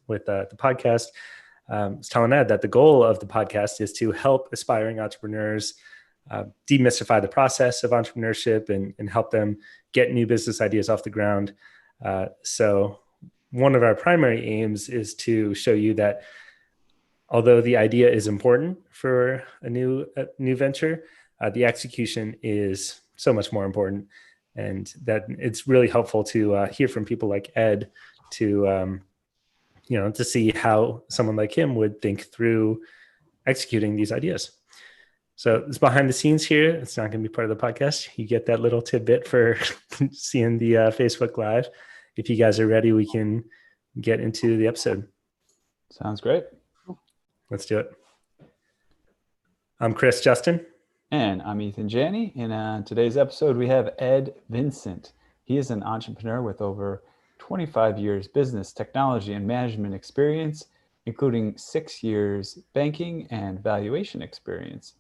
with the podcast. I was telling Ed that the goal of the podcast is to help aspiring entrepreneurs demystify the process of entrepreneurship and help them get new business ideas off the ground. So one of our primary aims is to show you that although the idea is important for a new venture, the execution is so much more important, and that it's really helpful to hear from people like Ed to to see how someone like him would think through executing these ideas. So it's behind the scenes here. It's not going to be part of the podcast. You get that little tidbit for seeing the Facebook Live. If you guys are ready, we can get into the episode. Sounds great. Let's do it. I'm Chris Justin. And I'm Ethan Janney. In today's episode, we have Ed Vincent. He is an entrepreneur with over 25 years business, technology, and management experience, including 6 years banking and valuation experience.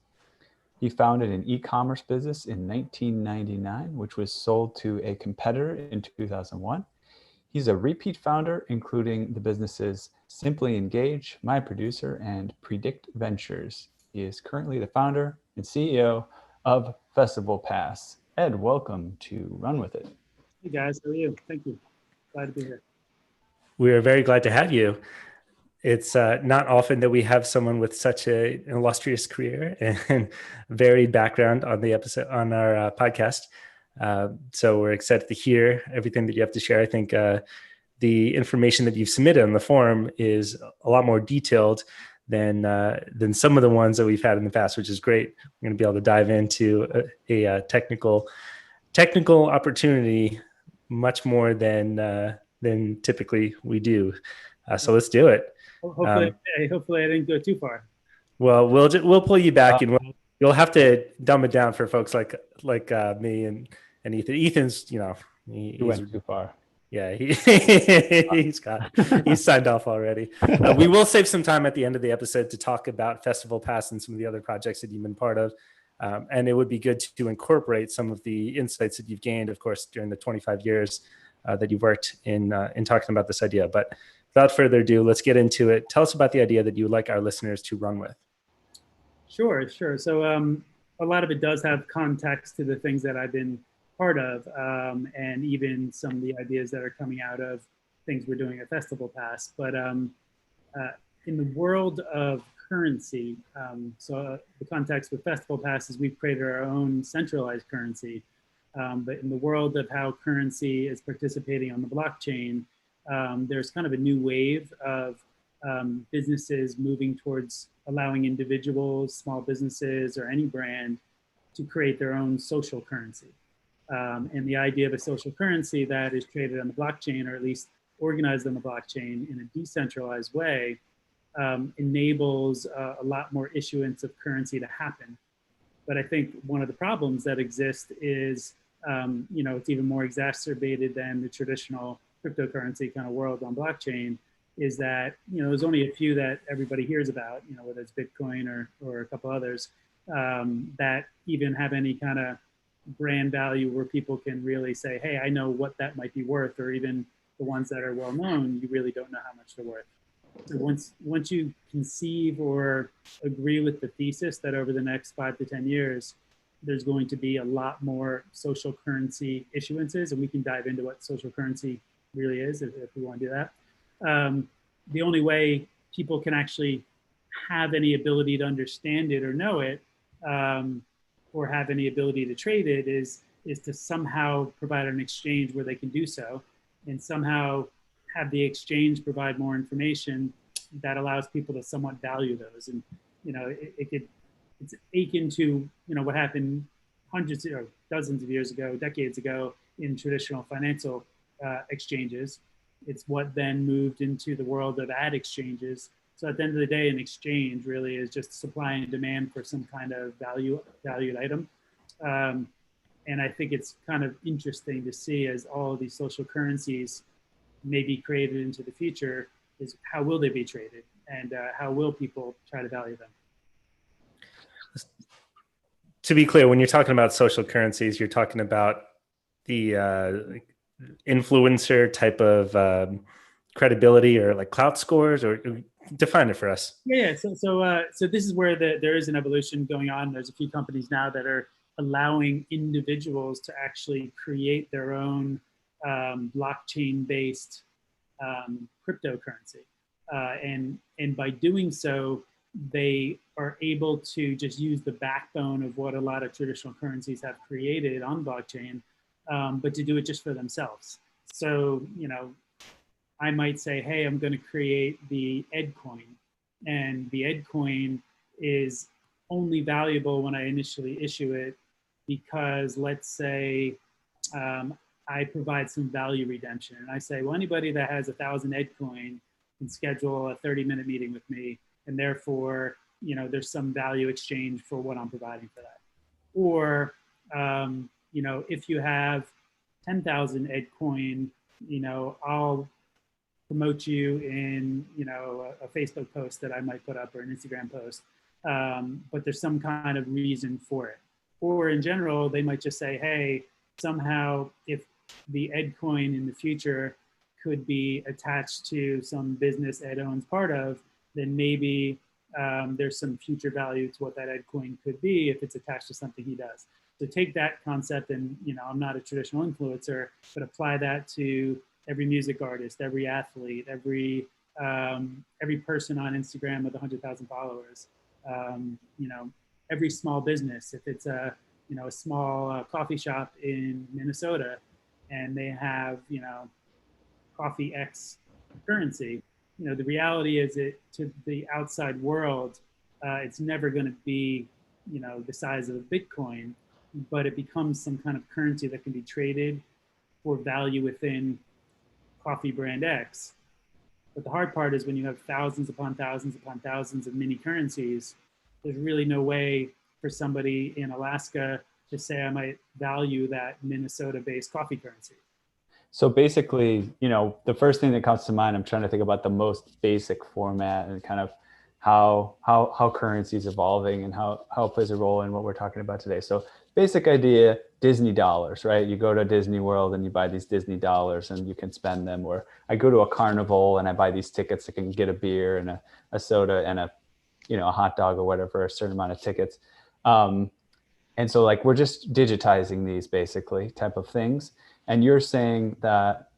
He founded an e-commerce business in 1999, which was sold to a competitor in 2001. He's a repeat founder, including the businesses Simply Engage, My Producer, and Predict Ventures. He is currently the founder and CEO of Festival Pass. Ed, welcome to Run With It. Hey guys, how are you? Thank you. Glad to be here. We are very glad to have you. It's not often that we have someone with such an illustrious career and varied background on the episode on our podcast. So we're excited to hear everything that you have to share. I think the information that you've submitted on the form is a lot more detailed than some of the ones that we've had in the past, which is great. We're going to be able to dive into a technical opportunity much more than typically we do. So let's do it. Hopefully I didn't go too far. Well, we'll pull you back, and you'll have to dumb it down for folks like me and Ethan. Ethan's, he went too far. Yeah, he's signed off already. We will save some time at the end of the episode to talk about Festival Pass and some of the other projects that you've been part of. And it would be good to incorporate some of the insights that you've gained, of course, during the 25 years that you've worked in talking about this idea. But without further ado, let's get into it. Tell us about the idea that you would like our listeners to run with. Sure. So a lot of it does have context to the things that I've been part of, and even some of the ideas that are coming out of things we're doing at Festival Pass. But in the world of currency, so the context with Festival Pass is we've created our own centralized currency. But in the world of how currency is participating on the blockchain, there's kind of a new wave of businesses moving towards allowing individuals, small businesses, or any brand to create their own social currency. And the idea of a social currency that is traded on the blockchain, or at least organized on the blockchain in a decentralized way, enables a lot more issuance of currency to happen. But I think one of the problems that exist is, it's even more exacerbated than the traditional cryptocurrency kind of world on blockchain, is that, there's only a few that everybody hears about, whether it's Bitcoin or a couple others, that even have any kind of brand value where people can really say, hey, I know what that might be worth, or even the ones that are well known, you really don't know how much they're worth. So once you conceive or agree with the thesis that over the next 5 to 10 years, there's going to be a lot more social currency issuances, and we can dive into what social currency really is if we want to do that. The only way people can actually have any ability to understand it or know it, or have any ability to trade it, is to somehow provide an exchange where they can do so, and somehow have the exchange provide more information that allows people to somewhat value those. And it's akin to what happened hundreds or dozens of years ago, decades ago, in traditional financial exchanges. It's what then moved into the world of ad exchanges. So at the end of the day, an exchange really is just supply and demand for some kind of valued item. And I think it's kind of interesting to see, as all of these social currencies may be created into the future, is how will they be traded, and how will people try to value them? To be clear, when you're talking about social currencies, you're talking about the influencer type of credibility or like clout scores, or define it for us? Yeah. So this is where there is an evolution going on. There's a few companies now that are allowing individuals to actually create their own blockchain-based cryptocurrency, and by doing so, they are able to just use the backbone of what a lot of traditional currencies have created on blockchain, but to do it just for themselves. So, I might say, hey, I'm going to create the Ed coin, and the Ed coin is only valuable when I initially issue it because, let's say, I provide some value redemption. And I say, well, anybody that has 1,000 Ed coin can schedule a 30-minute meeting with me, and therefore, there's some value exchange for what I'm providing for that. Or, if you have 10,000 Ed coin, I'll promote you in, a Facebook post that I might put up or an Instagram post, but there's some kind of reason for it. Or in general, they might just say, hey, somehow if the Ed coin in the future could be attached to some business Ed owns part of, then maybe there's some future value to what that Ed coin could be if it's attached to something he does. So take that concept and, I'm not a traditional influencer, but apply that to every music artist, every athlete, every person on Instagram with 100,000 followers, every small business. If it's a small coffee shop in Minnesota and they have, coffee X currency, the reality is to the outside world, it's never going to be, the size of a Bitcoin, but it becomes some kind of currency that can be traded for value within coffee brand X. But the hard part is when you have thousands upon thousands upon thousands of mini currencies, there's really no way for somebody in Alaska to say I might value that Minnesota-based coffee currency. So basically, the first thing that comes to mind, I'm trying to think about the most basic format and kind of how currency is evolving and how it plays a role in what we're talking about today. So basic idea, Disney dollars, right? You go to Disney World and you buy these Disney dollars and you can spend them. Or I go to a carnival and I buy these tickets. I can get a beer and a soda and a hot dog or whatever, a certain amount of tickets. And so like we're just digitizing these basically type of things. And you're saying that,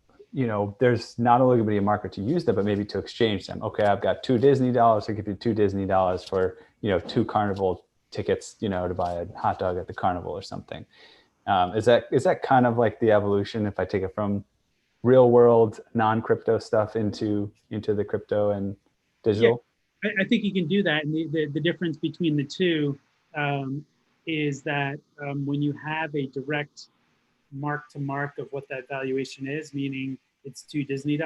there's not only going to be a market to use them, but maybe to exchange them. Okay, I've got $2 Disney. I'll give you $2 Disney for, 2 carnival tickets, to buy a hot dog at the carnival or something. Is that kind of like the evolution if I take it from real world non-crypto stuff into the crypto and digital? Yeah, I think you can do that. And the difference between the two is that when you have a direct mark to mark of what that valuation is, meaning it's $2 Disney,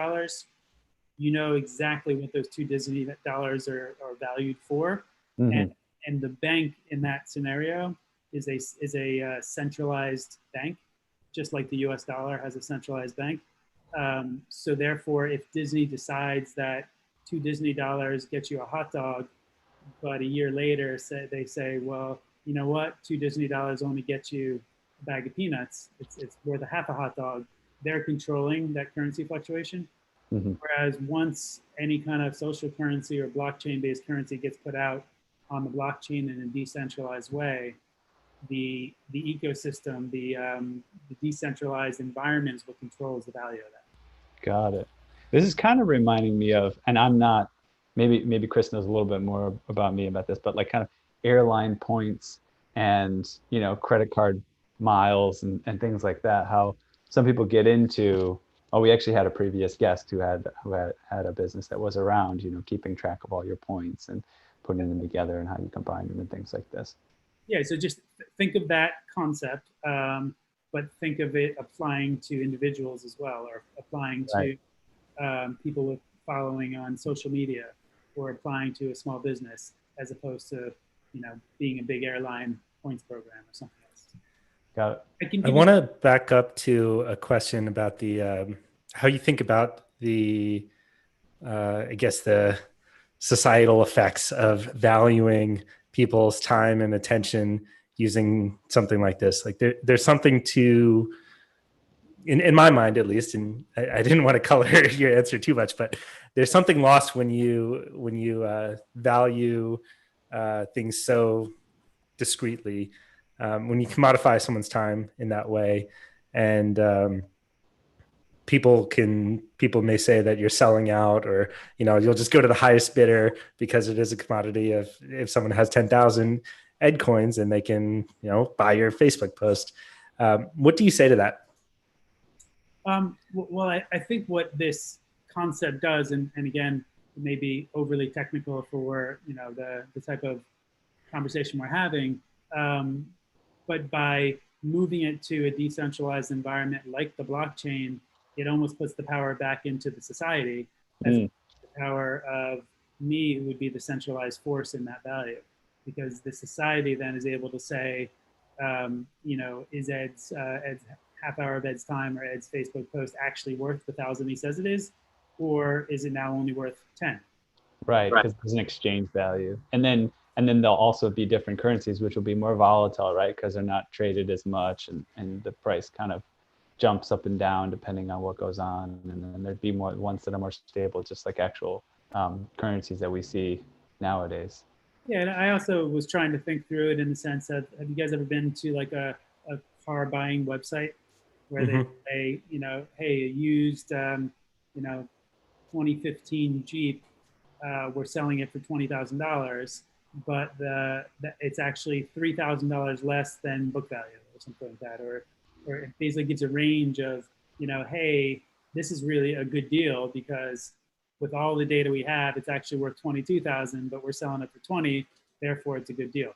you know exactly what those $2 Disney are valued for. Mm-hmm. And the bank in that scenario is a centralized bank, just like the US dollar has a centralized bank. So therefore, if Disney decides that $2 Disney gets you a hot dog, but a year later they say, well, you know what, $2 Disney only gets you a bag of peanuts, it's worth a half a hot dog, they're controlling that currency fluctuation. Mm-hmm. Whereas once any kind of social currency or blockchain-based currency gets put out on the blockchain in a decentralized way, the ecosystem, the decentralized environment is what controls the value of that. Got it. This is kind of reminding me of, and I'm not, maybe Chris knows a little bit more about me about this, but like kind of airline points and, credit card miles and things like that, how some people get into, we actually had a previous guest who had a business that was around, keeping track of all your points and putting them together and how you combine them and things like this. Yeah, so just think of that concept, but think of it applying to individuals as well, or applying to people with following on social media, or applying to a small business, as opposed to, being a big airline points program or something else. Got it. I want to back up to a question about the how you think about the I guess the societal effects of valuing people's time and attention using something like this. Like there's something to in my mind at least, and I didn't want to color your answer too much, but there's something lost when you value things so discreetly, when you commodify someone's time in that way, and people may say that you're selling out, or you'll just go to the highest bidder because it is a commodity. If someone has 10,000 ed coins and they can buy your Facebook post, what do you say to that? Well, I think what this concept does, and again, it may be overly technical for the type of conversation we're having, but by moving it to a decentralized environment like the blockchain, it almost puts the power back into the society, as the power of me, who would be the centralized force in that value, because the society then is able to say, is Ed's half hour of Ed's time or Ed's Facebook post actually worth the 1,000 he says it is, or is it now only worth 10? Right, because there's an exchange value, and then there'll also be different currencies which will be more volatile, right? Because they're not traded as much, and the price kind of jumps up and down depending on what goes on, and then there'd be more ones that are more stable, just like actual currencies that we see nowadays. Yeah, and I also was trying to think through it in the sense of, have you guys ever been to like a car buying website where they say, hey, a used, 2015 Jeep, we're selling it for $20,000, but it's actually $3,000 less than book value or something like that, or it basically gives a range of, hey, this is really a good deal because with all the data we have, it's actually worth 22,000, but we're selling it for 20, therefore it's a good deal.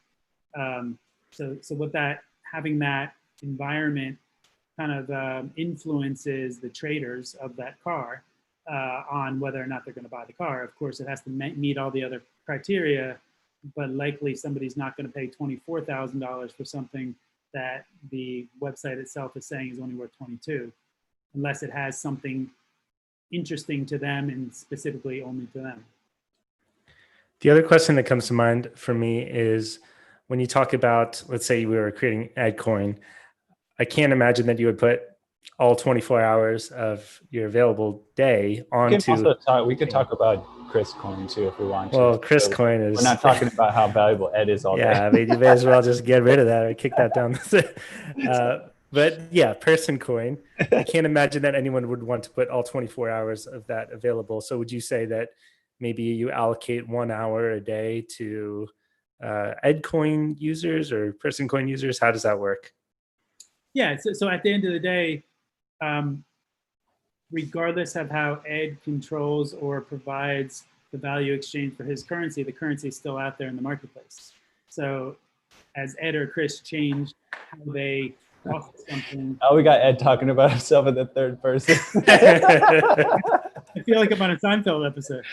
So with that, having that environment kind of influences the traders of that car on whether or not they're going to buy the car. Of course, it has to meet all the other criteria, but likely somebody's not going to pay $24,000 for something that the website itself is saying is only worth 22, unless it has something interesting to them and specifically only to them. The other question that comes to mind for me is when you talk about, let's say we were creating AdCoin, I can't imagine that you would put all 24 hours of your available day onto. We could talk about Chris Coin too if we want to. Well, Chris Coin is. We're not talking about how valuable Ed is all day. Yeah, I mean, you may as well just get rid of that or kick that down. But yeah, Person Coin. I can't imagine that anyone would want to put all 24 hours of that available. So would you say that maybe you allocate 1 hour a day to EdCoin users or Person Coin users? How does that work? Yeah, so at the end of the day, regardless of how Ed controls or provides the value exchange for his currency, the currency is still out there in the marketplace. So as Ed or Chris change how they offer something. Oh, we got Ed talking about himself in the third person. I feel like I'm on a Seinfeld episode.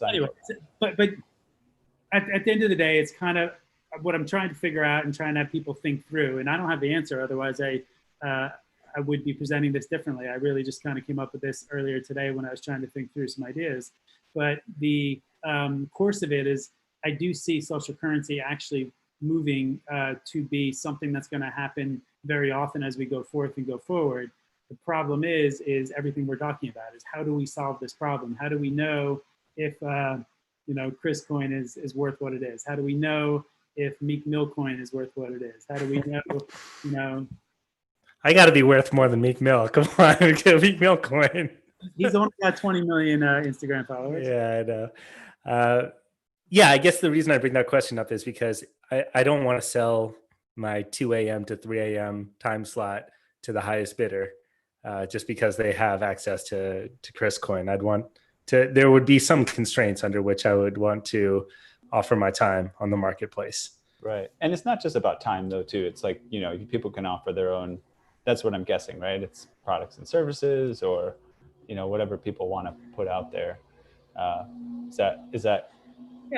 Anyway, but at the end of the day, it's kind of what I'm trying to figure out and trying to have people think through. And I don't have the answer. Otherwise, I would be presenting this differently. I really just kind of came up with this earlier today when I was trying to think through some ideas. But the course of it is I do see social currency actually moving to be something that's going to happen very often as we go forth and go forward. The problem is everything we're talking about is how do we solve this problem? How do we know if Chris Coin is worth what it is? How do we know if Meek Mill Coin is worth what it is? How do we know, I got to be worth more than Meek Mill. Come on, Meek Mill Coin. He's only got 20 million Instagram followers. Yeah, I know. Yeah, I guess the reason I bring that question up is because I don't want to sell my 2 a.m. to 3 a.m. time slot to the highest bidder just because they have access to Chris Coin. There would be some constraints under which I would want to offer my time on the marketplace. Right. And it's not just about time though, too. It's like, people can offer their own, that's what I'm guessing, right? It's products and services or, whatever people want to put out there. Is that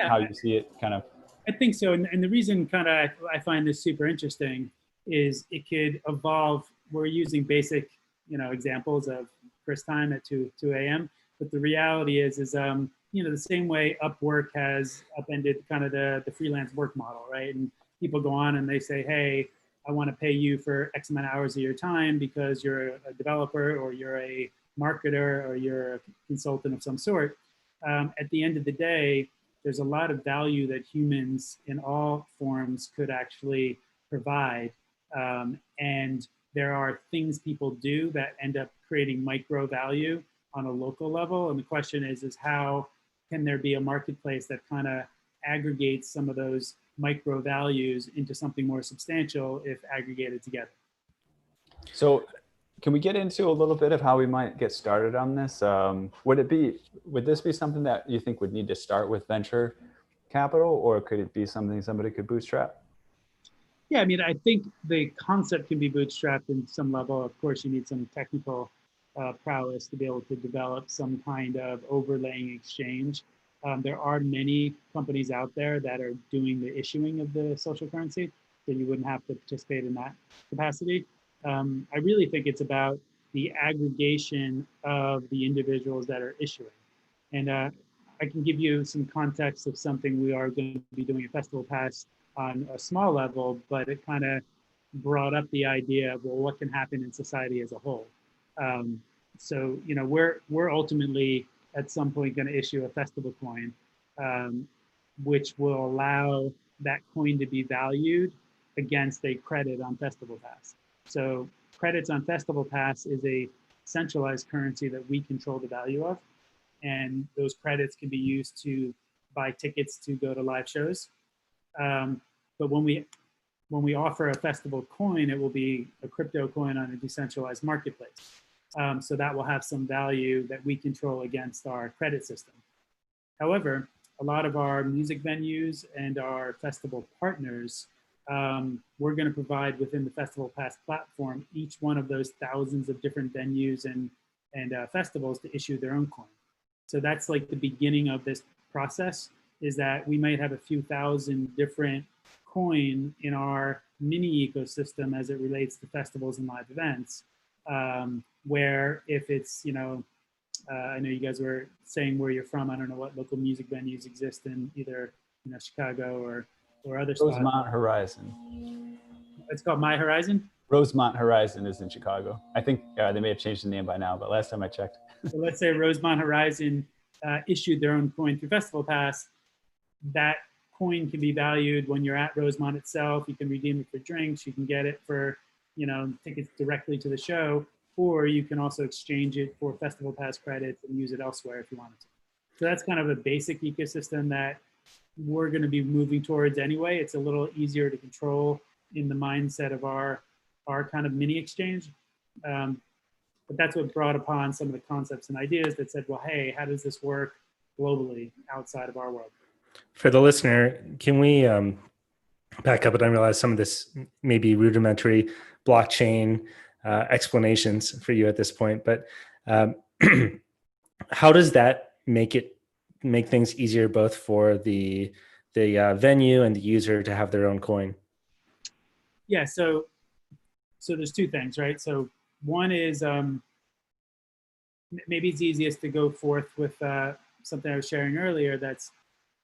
how you see it kind of? I think so. And the reason kind of I find this super interesting is it could evolve. We're using basic, examples of Chris time at 2 a.m. But the reality is the same way Upwork has upended kind of the freelance work model, right? And people go on and they say, hey, I want to pay you for X amount of hours of your time because you're a developer or you're a marketer or you're a consultant of some sort. At the end of the day, there's a lot of value that humans in all forms could actually provide. And there are things people do that end up creating micro value on a local level. And the question is how can there be a marketplace that kind of aggregates some of those micro values into something more substantial if aggregated together? So can we get into a little bit of how we might get started on this? Would this be something that you think would need to start with venture capital, or could it be something somebody could bootstrap? Yeah, I mean, I think the concept can be bootstrapped in some level. Of course, you need some technical prowess to be able to develop some kind of overlaying exchange. There are many companies out there that are doing the issuing of the social currency, so you wouldn't have to participate in that capacity. I really think it's about the aggregation of the individuals that are issuing. And I can give you some context of something we are going to be doing at Festival Pass on a small level, but it kind of brought up the idea of, well, what can happen in society as a whole? So, you know, we're ultimately at some point going to issue a festival coin, which will allow that coin to be valued against a credit on Festival Pass. So credits on Festival Pass is a centralized currency that we control the value of. And those credits can be used to buy tickets to go to live shows. But when we offer a festival coin, it will be a crypto coin on a decentralized marketplace. So that will have some value that we control against our credit system. However, a lot of our music venues and our festival partners, we're going to provide within the Festival Pass platform, each one of those thousands of different venues and festivals to issue their own coin. So that's like the beginning of this process, is that we might have a few thousand different coin in our mini ecosystem as it relates to festivals and live events, where if it's, you know, I know you guys were saying where you're from. I don't know what local music venues exist in either, you know, Chicago or other spots. Rosemont Horizon. It's called My Horizon? Rosemont Horizon is in Chicago. I think they may have changed the name by now, but last time I checked. So let's say Rosemont Horizon issued their own coin through Festival Pass. That coin can be valued when you're at Rosemont itself. You can redeem it for drinks. You can get it for, you know, tickets directly to the show, or you can also exchange it for Festival Pass credits and use it elsewhere if you wanted to. So that's kind of a basic ecosystem that we're going to be moving towards anyway. It's a little easier to control in the mindset of our kind of mini exchange. But that's what brought upon some of the concepts and ideas that said, well, hey, how does this work globally outside of our world? For the listener, can we back up? And I realize some of this may be rudimentary blockchain explanations for you at this point, but how does that make things easier both for the venue and the user to have their own coin? Yeah, so there's two things, right? So one is maybe it's easiest to go forth with something I was sharing earlier that's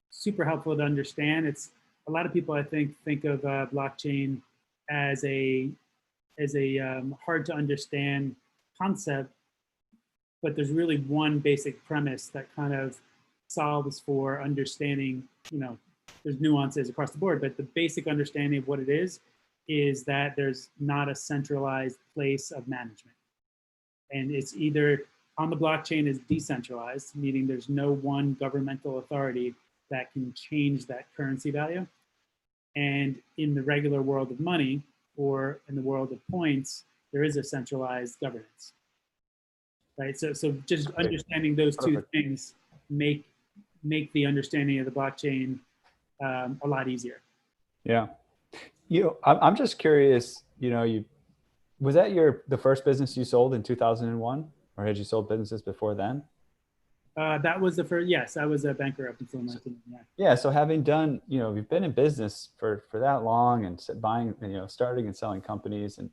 super helpful to understand. It's a lot of people, I think of blockchain as a hard to understand concept, but there's really one basic premise that kind of solves for understanding. You know, there's nuances across the board, but the basic understanding of what it is that there's not a centralized place of management, and it's either on the blockchain is decentralized, meaning there's no one governmental authority that can change that currency value. And in the regular world of money, or in the world of points, there is a centralized governance, right? So just understanding those two things make the understanding of the blockchain a lot easier. Yeah. I'm just curious, was that the first business you sold in 2001, or had you sold businesses before then? That was the first. Yes, I was a banker up until 19. Yeah. So having done, you've been in business for that long and buying, starting and selling companies, and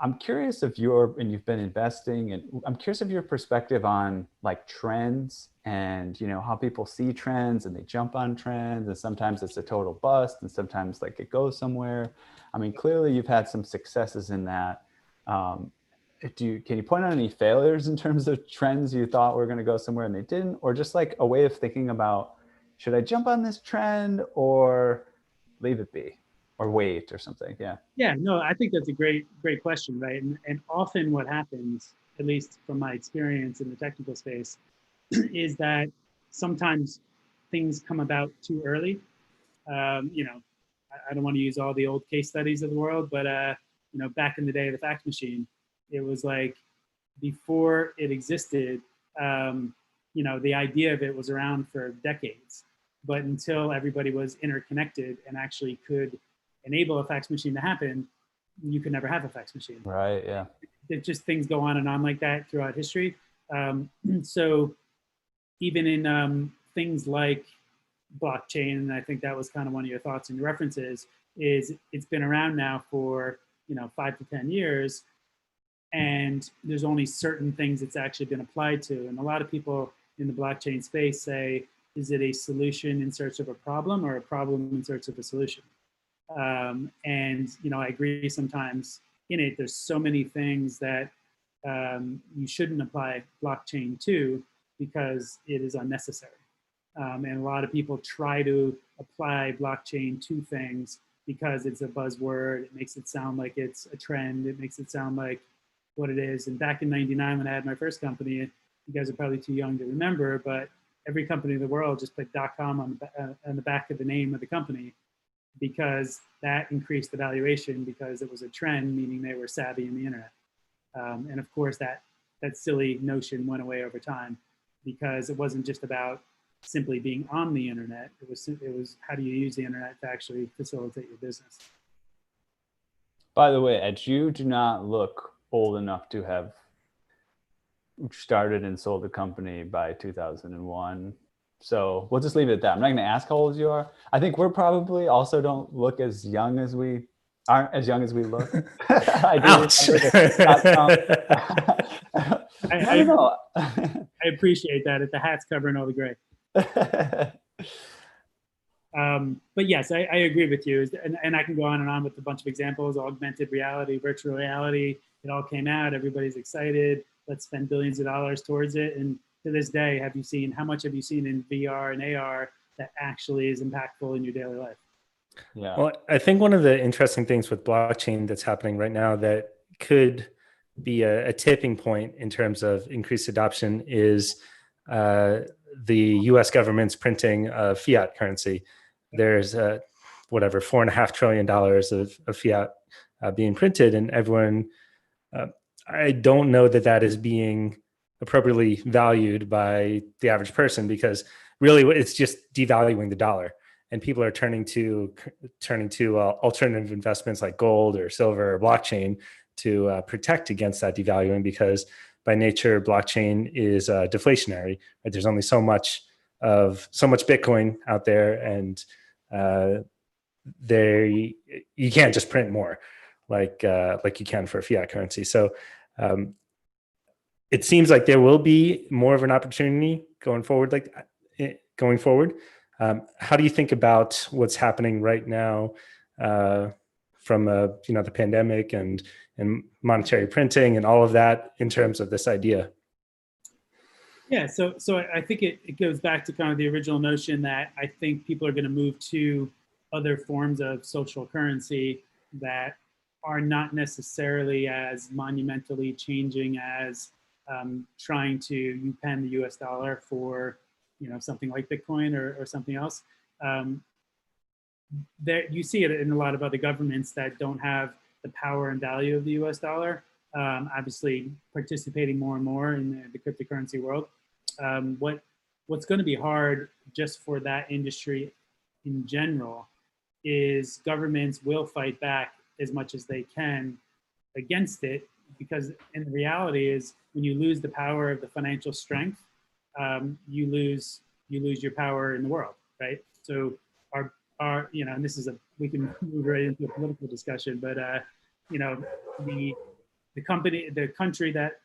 I'm curious if and you've been investing, and I'm curious of your perspective on like trends and, how people see trends and they jump on trends, and sometimes it's a total bust and sometimes like it goes somewhere. I mean, clearly you've had some successes in that. Um, can you point out any failures in terms of trends you thought were going to go somewhere and they didn't, or just like a way of thinking about, should I jump on this trend or leave it be or wait or something? Yeah. Yeah, no, I think that's a great question, right? And often what happens, at least from my experience in the technical space, is that sometimes things come about too early. I don't want to use all the old case studies of the world, but back in the day of the fax machine, it was like before it existed, the idea of it was around for decades. But until everybody was interconnected and actually could enable a fax machine to happen, you could never have a fax machine. Right. Yeah. It just things go on and on like that throughout history. So even in things like blockchain, and I think that was kind of one of your thoughts and your references, is it's been around now for 5 to 10 years, and there's only certain things it's actually been applied to. And a lot of people in the blockchain space say, is it a solution in search of a problem or a problem in search of a solution? And I agree sometimes in it, there's so many things that you shouldn't apply blockchain to because it is unnecessary. And a lot of people try to apply blockchain to things because it's a buzzword. It makes it sound like it's a trend. It makes it sound like what it is. And back in '99, when I had my first company, you guys are probably too young to remember, but every company in the world just put .com on the back of the name of the company, because that increased the valuation because it was a trend, meaning they were savvy in the internet. And of course, that silly notion went away over time, because it wasn't just about simply being on the internet. It was how do you use the internet to actually facilitate your business. By the way, Ed, you do not look old enough to have started and sold a company by 2001. So we'll just leave it at that. I'm not going to ask how old you are. I think we're probably also don't look as young as we aren't as young as we look. I don't know. I appreciate that. The hat's covering all the gray. But yes, I agree with you. And I can go on and on with a bunch of examples. Augmented reality, virtual reality, it all came out. Everybody's excited. Let's spend billions of dollars towards it. And to this day, how much have you seen in VR and AR that actually is impactful in your daily life? Yeah. Well, I think one of the interesting things with blockchain that's happening right now that could be a tipping point in terms of increased adoption is the U.S. government's printing of fiat currency. There's $4.5 trillion of fiat being printed, and everyone, I don't know that is being appropriately valued by the average person, because really it's just devaluing the dollar, and people are turning to alternative investments like gold or silver or blockchain to protect against that devaluing, because by nature blockchain is deflationary. Right? There's only so much Bitcoin out there, and you can't just print more like you can for fiat currency. So it seems like there will be more of an opportunity going forward. How do you think about what's happening right now from the pandemic and monetary printing and all of that in terms of this idea? Yeah, so I think it goes back to kind of the original notion that I think people are going to move to other forms of social currency that are not necessarily as monumentally changing as trying to pen the US dollar for something like Bitcoin or something else. There, you see it in a lot of other governments that don't have the power and value of the US dollar, obviously participating more and more in the cryptocurrency world. What's going to be hard just for that industry in general is governments will fight back as much as they can against it, because in the reality is when you lose the power of the financial strength, you lose your power in the world, right? So our and this is we can move right into a political discussion, but the country that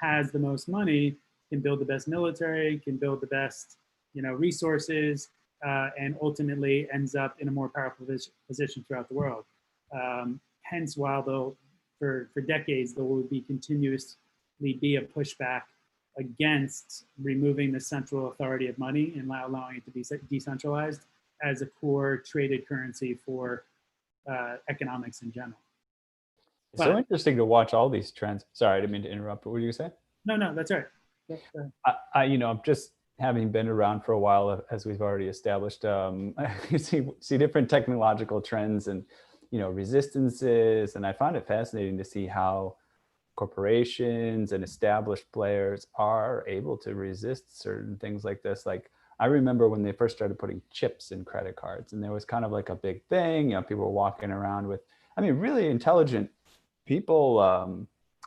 has the most money can build the best military, can build the best, resources, and ultimately ends up in a more powerful position throughout the world. Hence, while for decades there will be continuously be a pushback against removing the central authority of money and allowing it to be decentralized as a core traded currency for economics in general. It's so interesting to watch all these trends. Sorry, I didn't mean to interrupt. What were you saying? No, that's right. I'm just having been around for a while, as we've already established. You see different technological trends and resistances, and I find it fascinating to see how corporations and established players are able to resist certain things like this. Like, I remember when they first started putting chips in credit cards, and there was kind of like a big thing. People were walking around with, really intelligent people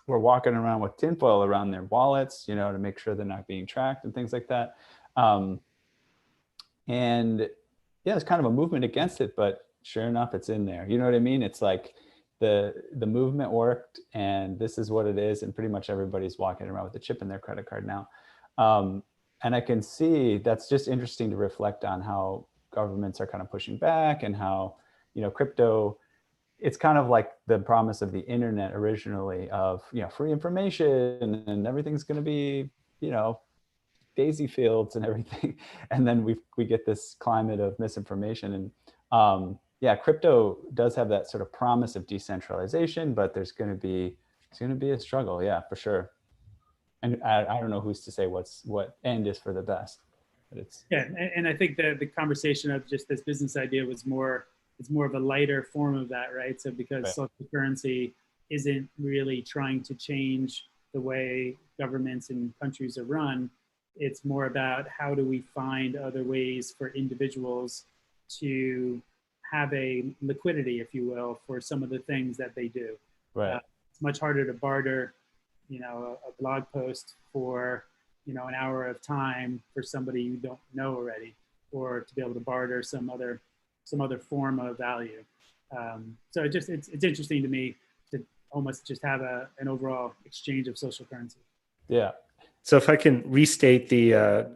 were walking around with tinfoil around their wallets, to make sure they're not being tracked and things like that. And yeah, it's kind of a movement against it, but sure enough, it's in there. You know what I mean? It's like the movement worked, and this is what it is. And pretty much everybody's walking around with a chip in their credit card now. And I can see that's just interesting to reflect on how governments are kind of pushing back, and how, crypto, it's kind of like the promise of the internet originally of, free information and everything's going to be, daisy fields and everything. And then we get this climate of misinformation. And yeah, crypto does have that sort of promise of decentralization, but it's going to be a struggle. Yeah, for sure. And I don't know who's to say what end is for the best, but it's. Yeah, and I think the conversation of just this business idea was it's more of a lighter form of that, right? So because Right. social currency isn't really trying to change the way governments and countries are run, it's more about how do we find other ways for individuals to have a liquidity, if you will, for some of the things that they do. Right. It's much harder to barter, a blog post for, an hour of time for somebody you don't know already, or to be able to barter some other form of value. So it's interesting to me to almost just have an overall exchange of social currency. Yeah. So if I can restate the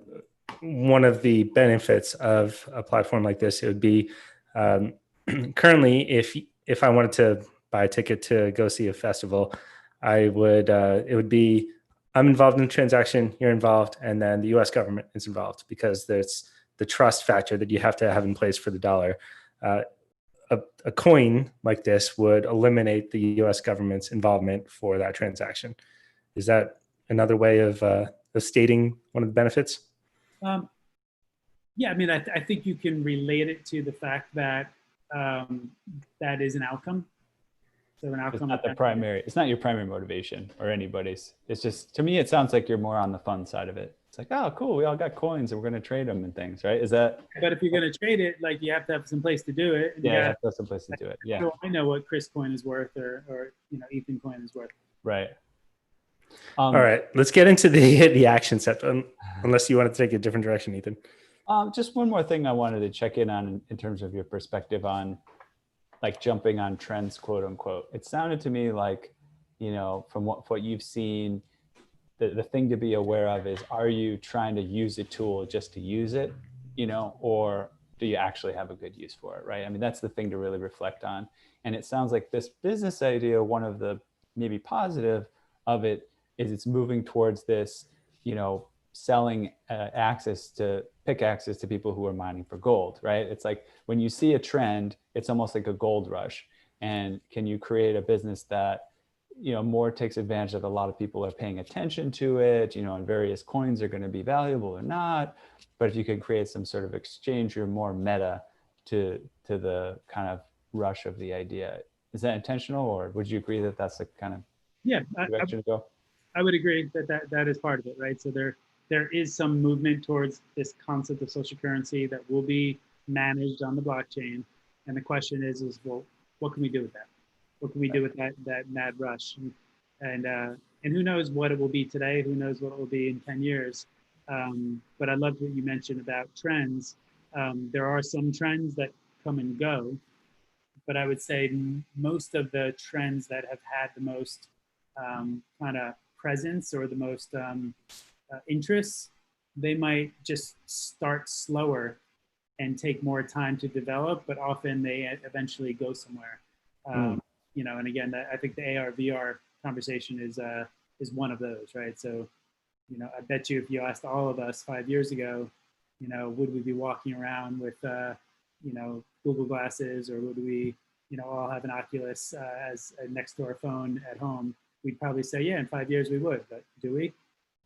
one of the benefits of a platform like this, it would be currently if I wanted to buy a ticket to go see a festival, I would it would be I'm involved in the transaction, you're involved, and then the U.S. government is involved, because there's the trust factor that you have to have in place for the dollar. A coin like this would eliminate the U.S. government's involvement for that transaction. Is that another way of stating one of the benefits? Yeah, I think you can relate it to the fact that that is an outcome. So an outcome. It's not your primary motivation or anybody's. It's just, to me, it sounds like you're more on the fun side of it. It's like, oh, cool, we all got coins and we're going to trade them and things, right? Is that? But if you're going to trade it, like, you have to have some place to do it. Yeah, you have to have some place to do it. Yeah. So I know what Chris coin is worth, or Ethan coin is worth. Right. All right, let's get into the action set. Unless you want to take a different direction, Ethan. Just one more thing I wanted to check in on in terms of your perspective on, like, jumping on trends, quote unquote. It sounded to me like, from what you've seen, the thing to be aware of is, are you trying to use a tool just to use it, or do you actually have a good use for it, right? That's the thing to really reflect on. And it sounds like this business idea, one of the maybe positive of it is it's moving towards this, selling access to people who are mining for gold, right? It's like when you see a trend, it's almost like a gold rush. And can you create a business that, more takes advantage of, a lot of people are paying attention to it, and various coins are going to be valuable or not. But if you can create some sort of exchange, you're more meta to the kind of rush of the idea. Is that intentional, or would you agree that that's the kind of direction to go? I would agree that is part of it, right? So there is some movement towards this concept of social currency that will be managed on the blockchain. And the question is, well, what can we do with that? What can we do with that mad rush? And who knows what it will be today? Who knows what it will be in 10 years? But I love what you mentioned about trends. There are some trends that come and go, but I would say most of the trends that have had the most kind of presence or the most interests, they might just start slower and take more time to develop, but often they eventually go somewhere. And again, I think the AR VR conversation is one of those, right? So, I bet you if you asked all of us 5 years ago, would we be walking around with, Google glasses, or would we, all have an Oculus as a next door phone at home? We'd probably say, yeah, in 5 years we would, but do we?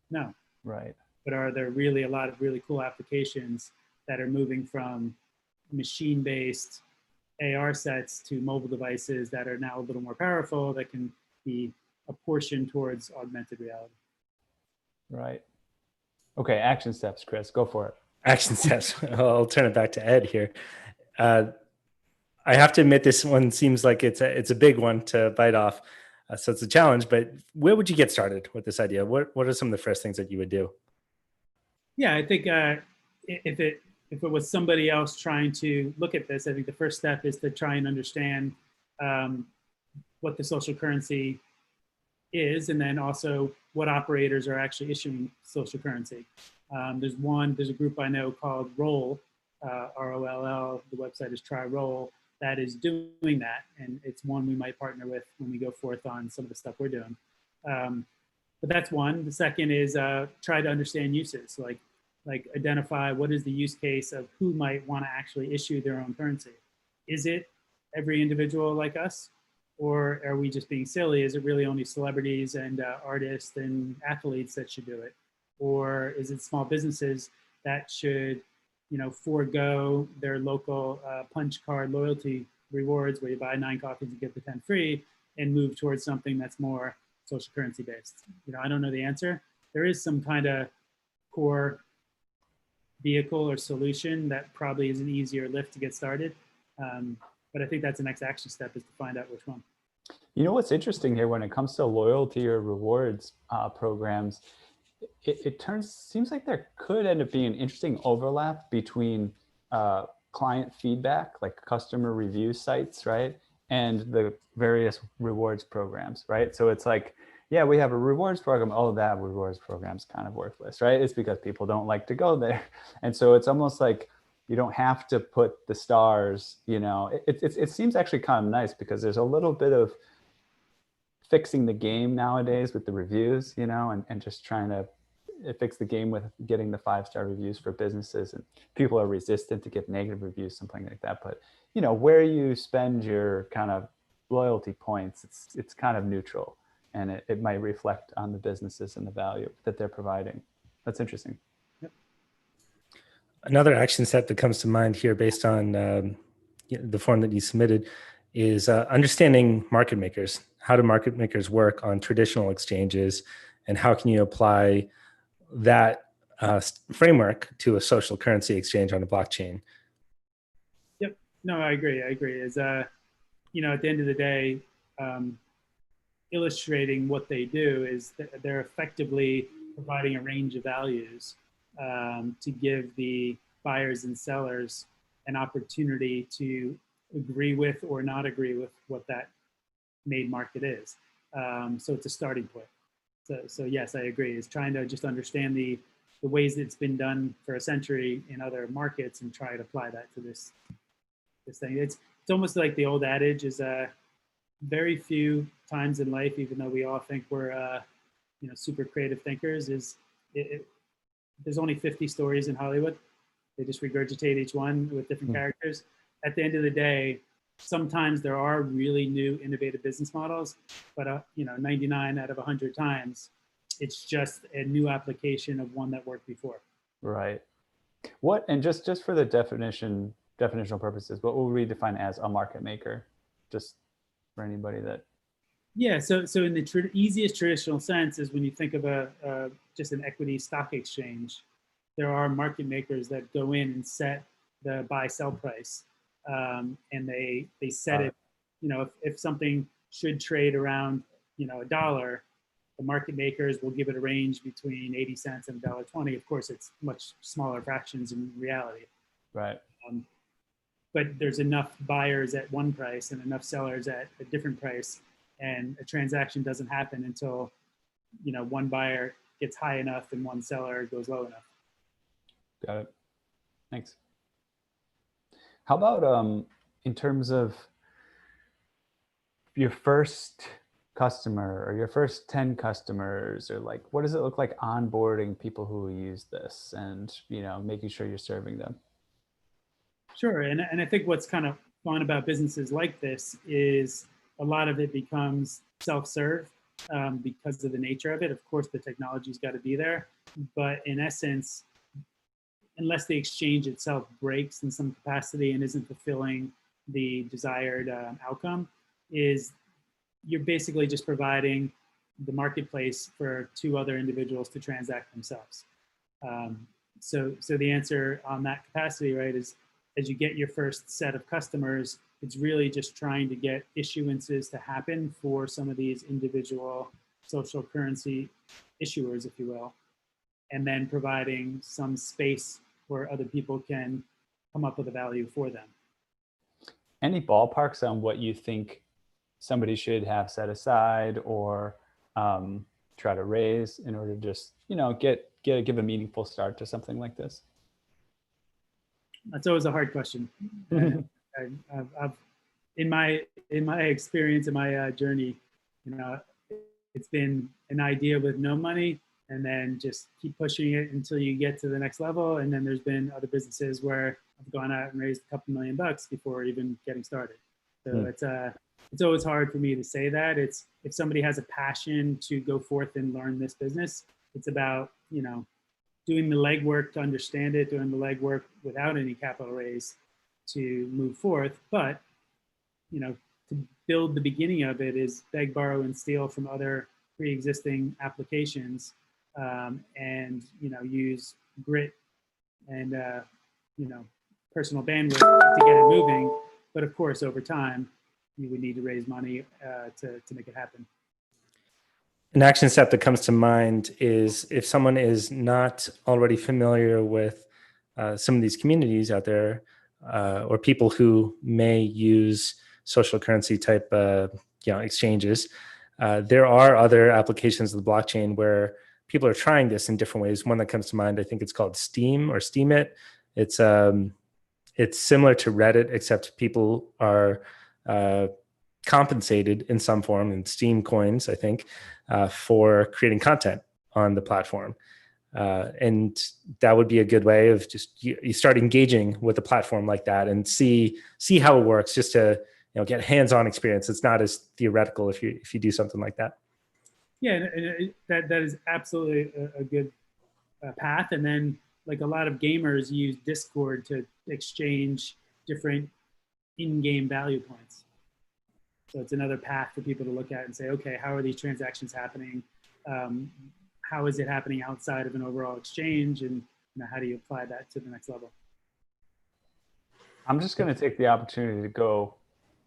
No. Right. But are there really a lot of really cool applications that are moving from machine-based AR sets to mobile devices that are now a little more powerful, that can be apportioned towards augmented reality? Right. Okay, action steps, Chris, go for it. Action steps. I'll turn it back to Ed here. I have to admit, this one seems like it's a big one to bite off. So it's a challenge, but where would you get started with this idea? What are some of the first things that you would do? Yeah, I think if it was somebody else trying to look at this, I think the first step is to try and understand what the social currency is, and then also what operators are actually issuing social currency. There's a group I know called Roll, ROLL. The website is Try Roll, that is doing that, and it's one we might partner with when we go forth on some of the stuff we're doing. But that's one. The second is try to understand uses, like identify what is the use case of who might want to actually issue their own currency. Is it every individual like us, or are we just being silly? Is it really only celebrities and artists and athletes that should do it? Or is it small businesses that should, forego their local punch card loyalty rewards, where you buy 9 coffees and get the 10 free, and move towards something that's more social currency based? I don't know the answer. There is some kind of core vehicle or solution that probably is an easier lift to get started. But I think that's the next action step, is to find out which one. What's interesting here when it comes to loyalty or rewards programs, it seems like there could end up being an interesting overlap between client feedback, like customer review sites, right, and the various rewards programs, right? So it's like, yeah, we have a rewards program. Oh, that rewards program's kind of worthless, right? It's because people don't like to go there. And so it's almost like you don't have to put the stars, it seems actually kind of nice, because there's a little bit of fixing the game nowadays with the reviews, and just trying to fix the game with getting the 5-star reviews for businesses. And people are resistant to get negative reviews, something like that. But, where you spend your kind of loyalty points, it's kind of neutral. And it might reflect on the businesses and the value that they're providing. That's interesting. Yep. Another action step that comes to mind here, based on the form that you submitted, is understanding market makers. How do market makers work on traditional exchanges, and how can you apply that framework to a social currency exchange on a blockchain? Yep. No, I agree. Is at the end of the day, illustrating what they do is they're effectively providing a range of values to give the buyers and sellers an opportunity to agree with or not agree with what that made market is. So it's a starting point. So yes, I agree. Is trying to just understand the ways that it's been done for a century in other markets and try to apply that to this thing. It's almost like the old adage is very few times in life, even though we all think we're super creative thinkers, there's only 50 stories in Hollywood. They just regurgitate each one with different characters. At the end of the day, sometimes there are really new innovative business models, but 99 out of 100 times, it's just a new application of one that worked before. Right. What, and just for the definitional purposes, what would we define as a market maker? Just for anybody that. Yeah, so in the easiest traditional sense is when you think of just an equity stock exchange, there are market makers that go in and set the buy-sell price, and they set it. If something should trade around $1, the market makers will give it a range between 80 cents and $1.20. Of course, it's much smaller fractions in reality. Right. But there's enough buyers at one price and enough sellers at a different price and a transaction doesn't happen until, one buyer gets high enough and one seller goes low enough. Got it. Thanks. How about in terms of your first customer or your first 10 customers, or like, what does it look like onboarding people who use this and, making sure you're serving them? Sure. And I think what's kind of fun about businesses like this is a lot of it becomes self-serve because of the nature of it. Of course, the technology's got to be there, but in essence, unless the exchange itself breaks in some capacity and isn't fulfilling the desired outcome, is you're basically just providing the marketplace for two other individuals to transact themselves. So the answer on that capacity, right, is as you get your first set of customers, it's really just trying to get issuances to happen for some of these individual social currency issuers, if you will, and then providing some space where other people can come up with a value for them. Any ballparks on what you think somebody should have set aside or try to raise in order to just, give a meaningful start to something like this? That's always a hard question. I've in my experience, in my journey, it's been an idea with no money, and then just keep pushing it until you get to the next level. And then there's been other businesses where I've gone out and raised a couple $1 million before even getting started. So it's always hard for me to say that. It's if somebody has a passion to go forth and learn this business, it's about, doing the legwork to understand it, doing the legwork without any capital raise to move forth. But, to build the beginning of it is beg, borrow, and steal from other pre-existing applications, and, use grit and, personal bandwidth to get it moving. But of course, over time, you would need to raise money to make it happen. An action step that comes to mind is if someone is not already familiar with some of these communities out there, or people who may use social currency type exchanges, there are other applications of the blockchain where people are trying this in different ways. One that comes to mind, I think it's called Steem or Steemit. It's similar to Reddit, except people are compensated in some form in Steem coins, I think, for creating content on the platform. And that would be a good way of just you start engaging with a platform like that and see how it works, just to get hands-on experience. It's not as theoretical if you do something like that. Yeah, and that is absolutely a good path. And then, like, a lot of gamers use Discord to exchange different in-game value points. So it's another path for people to look at and say, okay, how are these transactions happening? How is it happening outside of an overall exchange? And how do you apply that to the next level? I'm just going to take the opportunity to go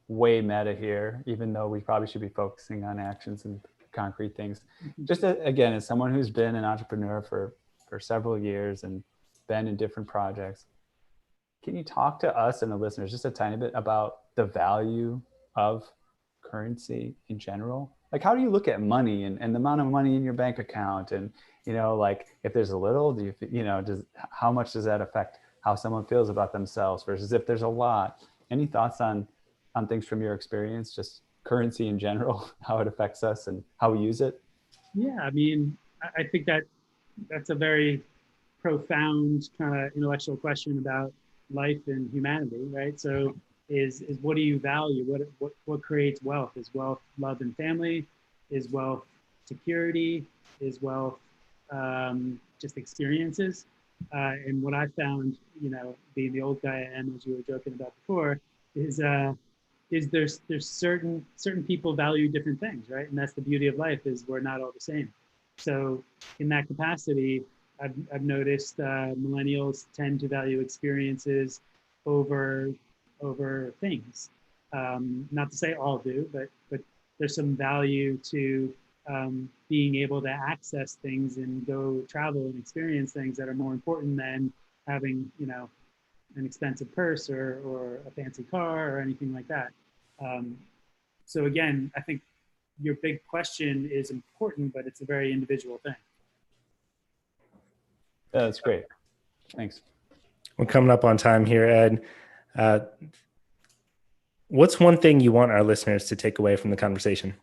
way meta here, even though we probably should be focusing on actions and concrete things. Just again, as someone who's been an entrepreneur for several years and been in different projects, can you talk to us and the listeners just a tiny bit about the value of currency in general? Like, how do you look at money and the amount of money in your bank account? And, like, if there's a little, how much does that affect how someone feels about themselves versus if there's a lot? Any thoughts on things from your experience, just currency in general, how it affects us and how we use it? Yeah, I mean, I think that's a very profound kind of intellectual question about life and humanity, right? So is what do you value? What creates wealth? Is wealth love and family? Is wealth security? Is wealth just experiences? And what I found, being the old guy I am, as you were joking about before, is there's certain people value different things, right? And that's the beauty of life, is we're not all the same. So in that capacity, I've noticed millennials tend to value experiences over things. Not to say all do, but there's some value to being able to access things and go travel and experience things that are more important than having, an expensive purse or a fancy car or anything like that. So again, I think your big question is important, but it's a very individual thing. Yeah, that's great. Thanks. We're coming up on time here, Ed. What's one thing you want our listeners to take away from the conversation?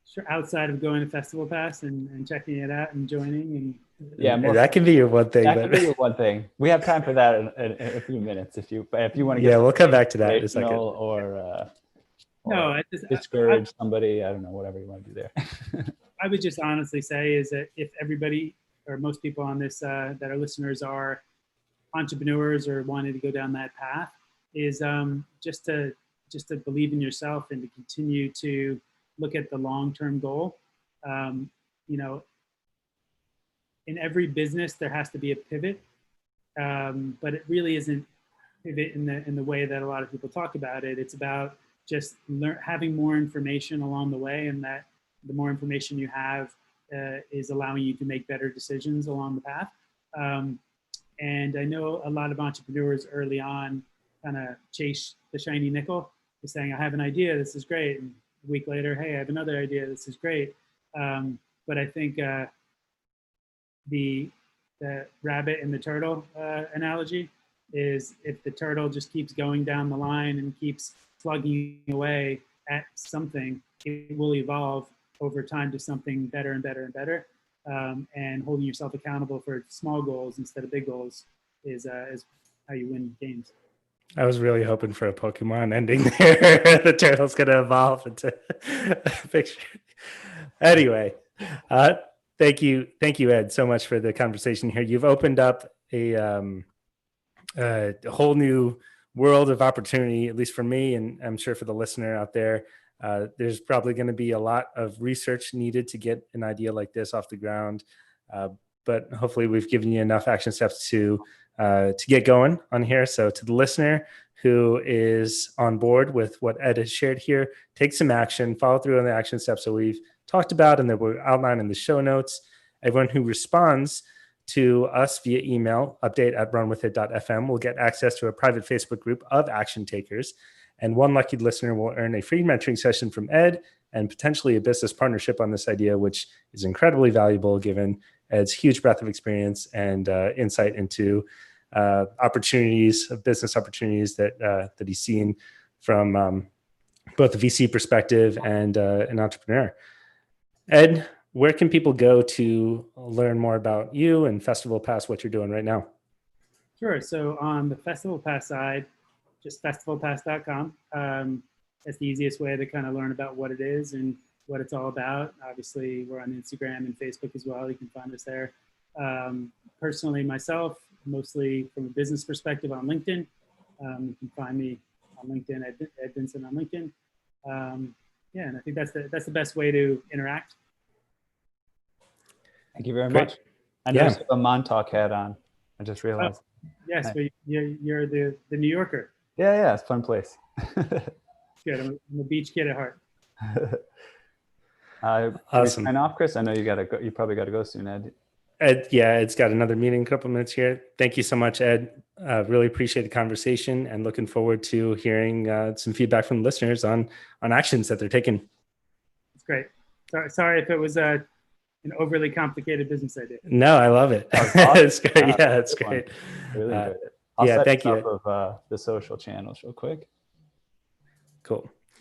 Sure, outside of going to Festival Pass and checking it out and joining, and Yeah, that can be your one thing. That can be your one thing. We have time for that in a few minutes. If you want to get we'll come back to that in a second. Or no, I just discourage somebody. I don't know, whatever you want to do there. I would just honestly say is that if everybody or most people on this that are listeners are entrepreneurs or wanting to go down that path, is just to believe in yourself and to continue to look at the long-term goal. You know, in every business there has to be a pivot, but it really isn't pivot in the way that a lot of people talk about it. It's about just having more information along the way, and that the more information you have is allowing you to make better decisions along the path. And I know a lot of entrepreneurs early on kind of chase the shiny nickel, just saying, I have an idea, this is great. And a week later, hey, I have another idea, this is great. But I think the rabbit and the turtle analogy is, if the turtle just keeps going down the line and keeps plugging away at something, it will evolve over time to something better and better and better. And holding yourself accountable for small goals instead of big goals is how you win games. I was really hoping for a Pokemon ending there. The turtle's going to evolve into a picture. Anyway, thank you, Ed, so much for the conversation here. You've opened up a whole new world of opportunity, at least for me, and I'm sure for the listener out there. There's probably going to be a lot of research needed to get an idea like this off the ground, but hopefully we've given you enough action steps to get going on here. So to the listener who is on board with what Ed has shared here, take some action, follow through on the action steps that we've talked about and that were outlined in the show notes. Everyone who responds to us via email, update@runwithit.fm, will get access to a private Facebook group of action takers. And one lucky listener will earn a free mentoring session from Ed and potentially a business partnership on this idea, which is incredibly valuable given Ed's huge breadth of experience and insight into business opportunities that he's seen from both the VC perspective and an entrepreneur. Ed, where can people go to learn more about you and Festival Pass, what you're doing right now? Sure. So on the Festival Pass side, just festivalpass.com. That's the easiest way to kind of learn about what it is and what it's all about. Obviously, we're on Instagram and Facebook as well. You can find us there. Personally, myself, mostly from a business perspective on LinkedIn. You can find me on LinkedIn, Ed Vincent on LinkedIn. Yeah, and I think that's the best way to interact. Thank you very much. I noticed you have a Montauk hat on. I just realized. Yes, but you're the New Yorker. Yeah, it's a fun place. Good. I'm a beach kid at heart. Awesome. Sign off, Chris. I know you gotta go. You probably gotta go soon, Ed. Ed's got another meeting in a couple minutes here. Thank you so much, Ed. Really appreciate the conversation and looking forward to hearing some feedback from listeners on actions that they're taking. It's great. Sorry if it was an overly complicated business idea. No, I love it. Awesome. It's great. Yeah, it's great. I really enjoyed it. I'll set thank you. up of the social channels real quick. Cool.